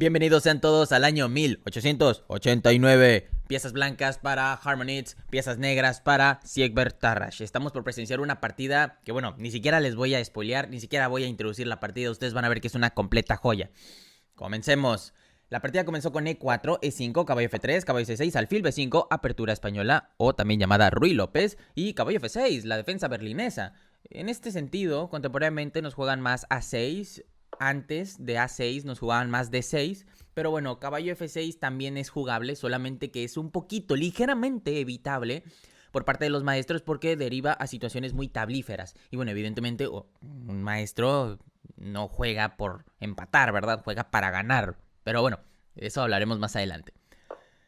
Bienvenidos sean todos al año 1889. Piezas blancas para Harmonits, piezas negras para Siegbert Tarrasch. Estamos por presenciar una partida que, bueno, ni siquiera les voy a spoilear, ni siquiera voy a introducir la partida. Ustedes van a ver que es una completa joya. Comencemos. La partida comenzó con E4, E5, caballo F3, caballo C6, alfil B5, apertura española o también llamada Ruy López y caballo F6, la defensa berlinesa. En este sentido, contemporáneamente nos juegan más A6, antes de A6 nos jugaban más D6, pero bueno, caballo F6 también es jugable, solamente que es un poquito, ligeramente evitable por parte de los maestros porque deriva a situaciones muy tablíferas. Y bueno, evidentemente un maestro no juega por empatar, ¿verdad? Juega para ganar. Pero bueno, de eso hablaremos más adelante.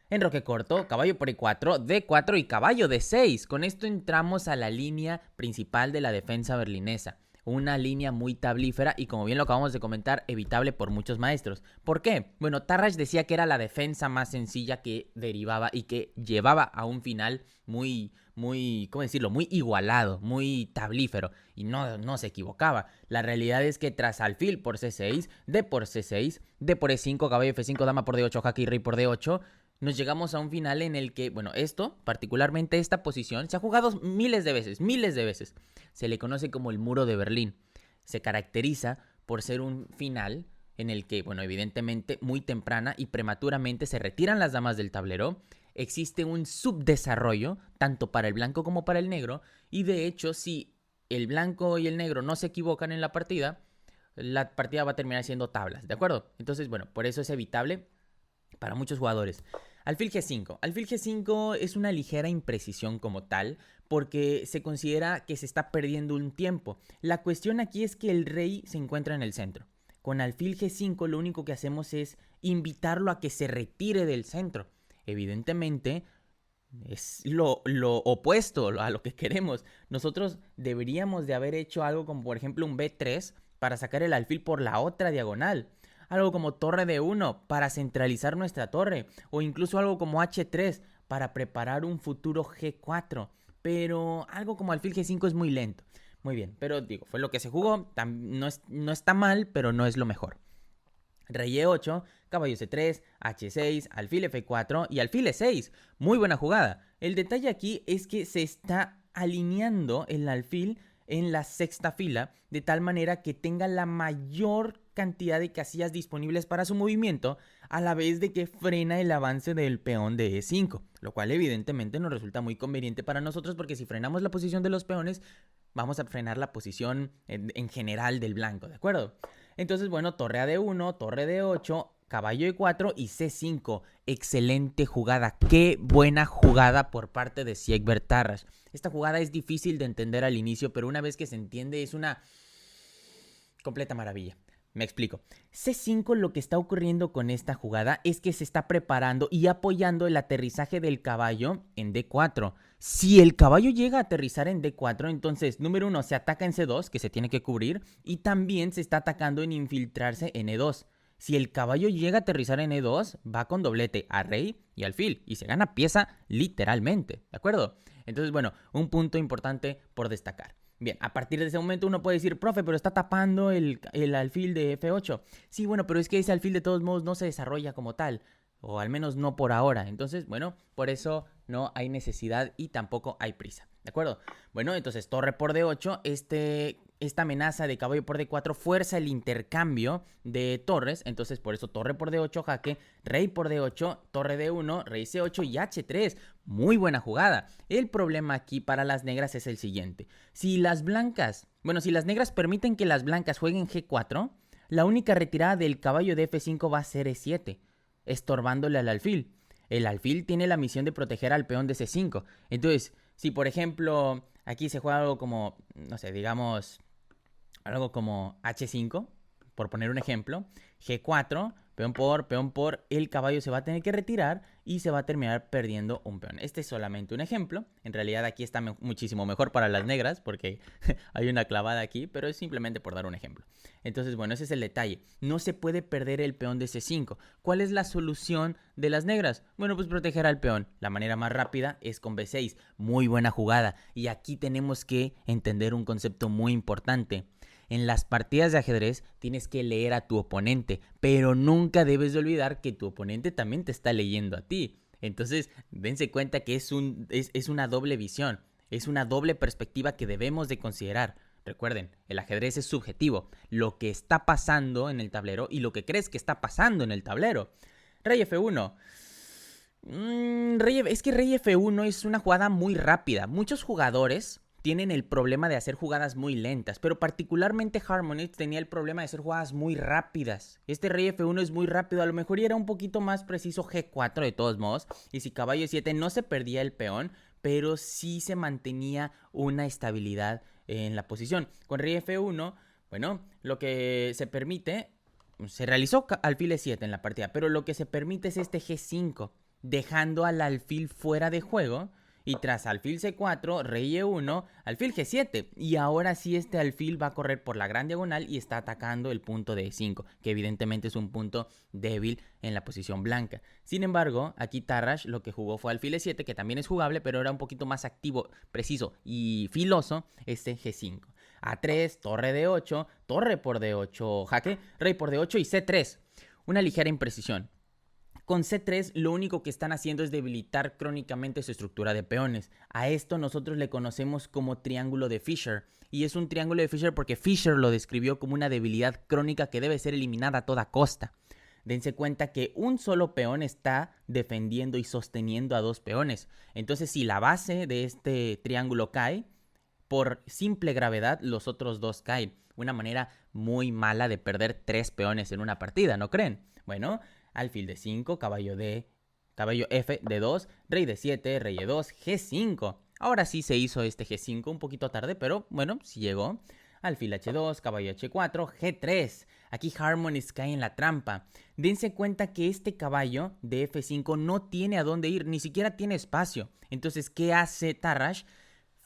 Enroque corto, caballo por E4, D4 y caballo D6. Con esto entramos a la línea principal de la defensa berlinesa. Una línea muy tablífera y, como bien lo acabamos de comentar, evitable por muchos maestros. ¿Por qué? Bueno, Tarrasch decía que era la defensa más sencilla que derivaba y que llevaba a un final muy, ¿cómo decirlo? Muy igualado, muy tablífero. Y no se equivocaba. La realidad es que tras alfil por C6, D por C6, D por E5, caballo F5, dama por D8, jaque y rey por D8... nos llegamos a un final en el que, bueno, particularmente esta posición, se ha jugado miles de veces. Se le conoce como el muro de Berlín. Se caracteriza por ser un final en el que, bueno, evidentemente muy temprana y prematuramente se retiran las damas del tablero. Existe un subdesarrollo, tanto para el blanco como para el negro. Y de hecho, si el blanco y el negro no se equivocan en la partida va a terminar siendo tablas, ¿de acuerdo? Entonces, bueno, por eso es evitable para muchos jugadores. Alfil G5. Alfil G5 es una ligera imprecisión como tal, porque se considera que se está perdiendo un tiempo. La cuestión aquí es que el rey se encuentra en el centro. Con alfil G5 lo único que hacemos es invitarlo a que se retire del centro. Evidentemente es lo opuesto a lo que queremos. Nosotros deberíamos de haber hecho algo como, por ejemplo, un B3 para sacar el alfil por la otra diagonal. Algo como torre de 1 para centralizar nuestra torre. O incluso algo como H3 para preparar un futuro G4. Pero algo como alfil G5 es muy lento. Muy bien, pero digo, fue lo que se jugó. No está mal, pero no es lo mejor. Rey E8, caballo C3, H6, alfil F4 y alfil E6. Muy buena jugada. El detalle aquí es que se está alineando el alfil en la sexta fila, de tal manera que tenga la mayor cantidad de casillas disponibles para su movimiento, a la vez de que frena el avance del peón de E5, lo cual evidentemente nos resulta muy conveniente para nosotros, porque si frenamos la posición de los peones, vamos a frenar la posición en general del blanco, ¿de acuerdo? Entonces, bueno, torre a D1, torre D8, caballo E4 y C5. Excelente jugada. Qué buena jugada por parte de Siegbert Tarrasch. Esta jugada es difícil de entender al inicio, pero una vez que se entiende es una completa maravilla. Me explico. C5, lo que está ocurriendo con esta jugada es que se está preparando y apoyando el aterrizaje del caballo en D4. Si el caballo llega a aterrizar en D4, entonces, número 1, se ataca en C2, que se tiene que cubrir, y también se está atacando en infiltrarse en E2. Si el caballo llega a aterrizar en E2, va con doblete a rey y alfil, y se gana pieza literalmente, ¿de acuerdo? Entonces, bueno, un punto importante por destacar. Bien, a partir de ese momento uno puede decir, profe, pero está tapando el alfil de F8. Sí, bueno, pero es que ese alfil de todos modos no se desarrolla como tal, o al menos no por ahora. Entonces, bueno, por eso no hay necesidad y tampoco hay prisa, ¿de acuerdo? Bueno, entonces torre por D8, esta amenaza de caballo por D4 fuerza el intercambio de torres. Entonces, por eso torre por D8, jaque, rey por D8, torre D1, rey C8 y H3. Muy buena jugada. El problema aquí para las negras es el siguiente. Si las negras permiten que las blancas jueguen G4, la única retirada del caballo de F5 va a ser E7, estorbándole al alfil. El alfil tiene la misión de proteger al peón de C5. Entonces, si por ejemplo aquí se juega algo como, no sé, digamos algo como H5, por poner un ejemplo, G4, peón por, el caballo se va a tener que retirar y se va a terminar perdiendo un peón. Este es solamente un ejemplo. En realidad aquí está muchísimo mejor para las negras porque hay una clavada aquí, pero es simplemente por dar un ejemplo. Entonces, bueno, ese es el detalle. No se puede perder el peón de C5. ¿Cuál es la solución de las negras? Bueno, pues proteger al peón. La manera más rápida es con B6. Muy buena jugada. Y aquí tenemos que entender un concepto muy importante. En las partidas de ajedrez tienes que leer a tu oponente, pero nunca debes de olvidar que tu oponente también te está leyendo a ti. Entonces, dense cuenta que es una doble visión, es una doble perspectiva que debemos de considerar. Recuerden, el ajedrez es subjetivo, lo que está pasando en el tablero y lo que crees que está pasando en el tablero. Rey F1. Es que Rey F1 es una jugada muy rápida. Muchos jugadores tienen el problema de hacer jugadas muy lentas, pero particularmente Harmonix tenía el problema de hacer jugadas muy rápidas. Este Rey F1 es muy rápido, a lo mejor era un poquito más preciso G4 de todos modos, y si caballo 7 no se perdía el peón, pero sí se mantenía una estabilidad en la posición. Con Rey F1, bueno, lo que se permite, se realizó alfil E7 en la partida, pero lo que se permite es este G5, dejando al alfil fuera de juego. Y tras alfil C4, rey E1, alfil G7. Y ahora sí este alfil va a correr por la gran diagonal y está atacando el punto de E5, que evidentemente es un punto débil en la posición blanca. Sin embargo, aquí Tarrasch lo que jugó fue alfil E7, que también es jugable, pero era un poquito más activo, preciso y filoso este G5. A3, torre D8, torre por D8, jaque, rey por D8 y C3. Una ligera imprecisión. Con C3 lo único que están haciendo es debilitar crónicamente su estructura de peones. A esto nosotros le conocemos como triángulo de Fisher. Y es un triángulo de Fisher porque Fisher lo describió como una debilidad crónica que debe ser eliminada a toda costa. Dense cuenta que un solo peón está defendiendo y sosteniendo a dos peones. Entonces si la base de este triángulo cae, por simple gravedad los otros dos caen. Una manera muy mala de perder 3 peones en una partida, ¿no creen? Bueno, alfil D5, caballo F, D2, rey D7, rey E2, G5. Ahora sí se hizo este G5 un poquito tarde, pero bueno, sí llegó. Alfil H2, caballo H4, G3. Aquí Harmonix cae en la trampa. Dense cuenta que este caballo de F5 no tiene a dónde ir, ni siquiera tiene espacio. Entonces, ¿qué hace Tarrasch?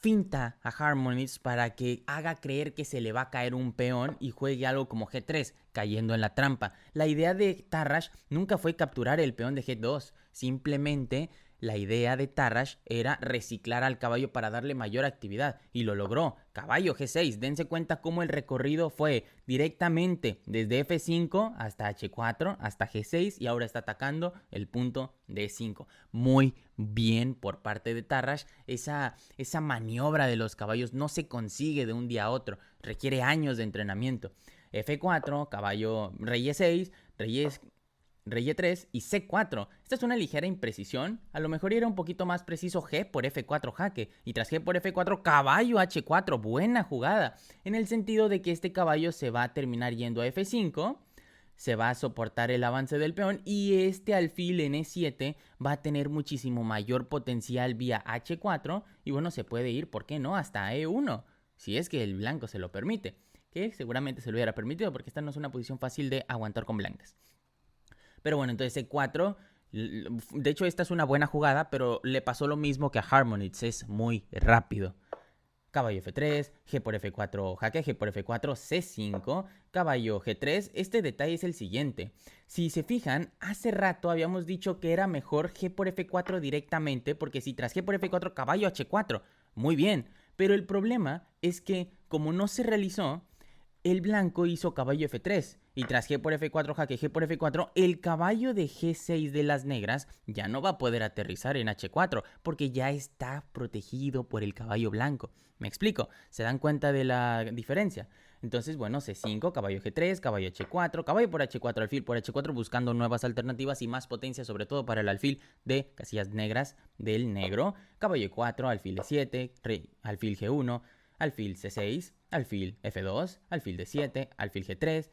Finta a Harmonix para que haga creer que se le va a caer un peón y juegue algo como G3, cayendo en la trampa. La idea de Tarrasch nunca fue capturar el peón de G2, simplemente la idea de Tarrasch era reciclar al caballo para darle mayor actividad, y lo logró. Caballo G6, dense cuenta cómo el recorrido fue directamente desde F5 hasta H4, hasta G6, y ahora está atacando el punto D5. Muy bien por parte de Tarrasch. Esa maniobra de los caballos no se consigue de un día a otro, requiere años de entrenamiento. F4, caballo rey E6, rey E3 y C4. Esta es una ligera imprecisión. A lo mejor era un poquito más preciso G por F4 jaque. Y tras G por F4, caballo H4. Buena jugada. En el sentido de que este caballo se va a terminar yendo a F5. Se va a soportar el avance del peón. Y este alfil en E7 va a tener muchísimo mayor potencial vía H4. Y bueno, se puede ir, ¿por qué no?, hasta E1. Si es que el blanco se lo permite. Que seguramente se lo hubiera permitido, porque esta no es una posición fácil de aguantar con blancas. Pero bueno, entonces C4, de hecho esta es una buena jugada, pero le pasó lo mismo que a Harmonix, es muy rápido. Caballo F3, G por F4 jaque, G por F4, C5, caballo G3. Este detalle es el siguiente. Si se fijan, hace rato habíamos dicho que era mejor G por F4 directamente, porque si tras G por F4, caballo H4, muy bien. Pero el problema es que como no se realizó, el blanco hizo caballo F3 y tras G por F4 jaque, G por F4, el caballo de G6 de las negras ya no va a poder aterrizar en H4 porque ya está protegido por el caballo blanco. ¿Me explico? ¿Se dan cuenta de la diferencia? Entonces, bueno, C5, caballo G3, caballo H4, caballo por H4, alfil por H4, buscando nuevas alternativas y más potencia, sobre todo para el alfil de casillas negras del negro. Caballo E4, alfil E7, alfil G1, alfil C6, alfil F2, alfil D7, alfil G3,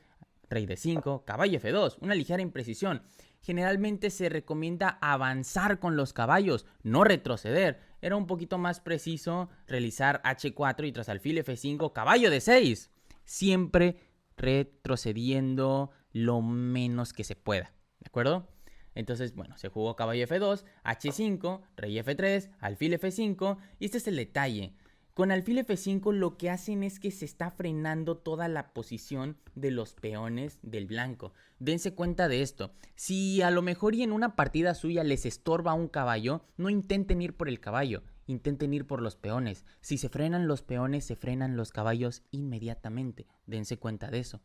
rey D5, caballo F2, una ligera imprecisión. Generalmente se recomienda avanzar con los caballos, no retroceder. Era un poquito más preciso realizar H4 y tras alfil F5, caballo D6. Siempre retrocediendo lo menos que se pueda, ¿de acuerdo? Entonces, bueno, se jugó caballo F2, H5, rey F3, alfil F5, y este es el detalle. Con alfil F5 lo que hacen es que se está frenando toda la posición de los peones del blanco. Dense cuenta de esto. Si a lo mejor y en una partida suya les estorba un caballo, no intenten ir por el caballo. intenten ir por los peones. Si se frenan los peones, se frenan los caballos inmediatamente. Dense cuenta de eso.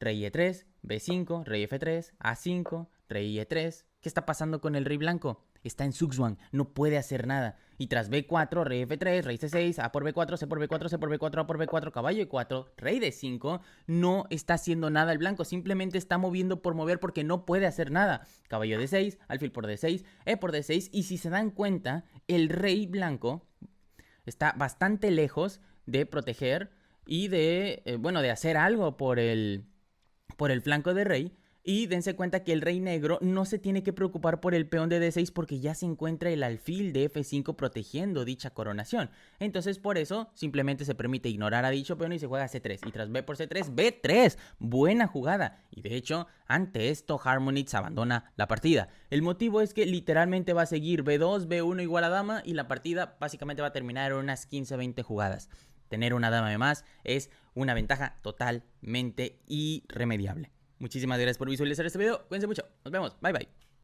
Rey E3, B5, rey F3, A5, rey E3. ¿Qué está pasando con el rey blanco? Está en Zugzwang, no puede hacer nada. Y tras B4, rey F3, rey C6, A por B4, C por B4, C por B4, A por B4, caballo E4, rey D5, no está haciendo nada el blanco, simplemente está moviendo por mover porque no puede hacer nada. Caballo D6, alfil por D6, E por D6, y si se dan cuenta, el rey blanco está bastante lejos de proteger y de hacer algo por el flanco de rey. Y dense cuenta que el rey negro no se tiene que preocupar por el peón de D6 porque ya se encuentra el alfil de F5 protegiendo dicha coronación. Entonces por eso simplemente se permite ignorar a dicho peón y se juega C3. Y tras B por C3, B3. Buena jugada. Y de hecho, ante esto Harmonix abandona la partida. El motivo es que literalmente va a seguir B2, B1 igual a dama y la partida básicamente va a terminar en unas 15-20 jugadas. Tener una dama de más es una ventaja totalmente irremediable. Muchísimas gracias por visualizar este video. Cuídense mucho. Nos vemos. Bye bye.